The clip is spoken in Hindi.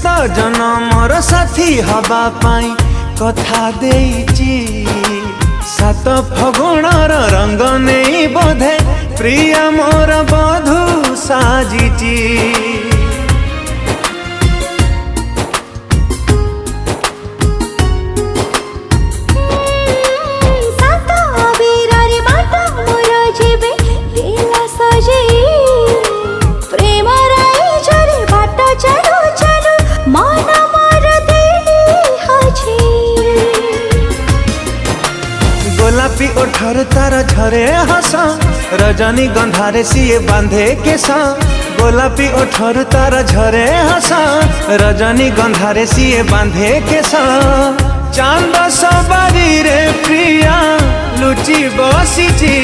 जनमर साथी हवा पाई कथा देइची सात फगुणर रंग नहीं बोधे प्रिय मोर बधू साजिची। गोलापी ओठर तार झरे हस रजनी गंधारे सिए बांधे केसा। गोलापी ओठर तार झरे हस रजनी गंधारे सिए बांधे केसा। चांद सवारी रे प्रिया लुचि बसिची।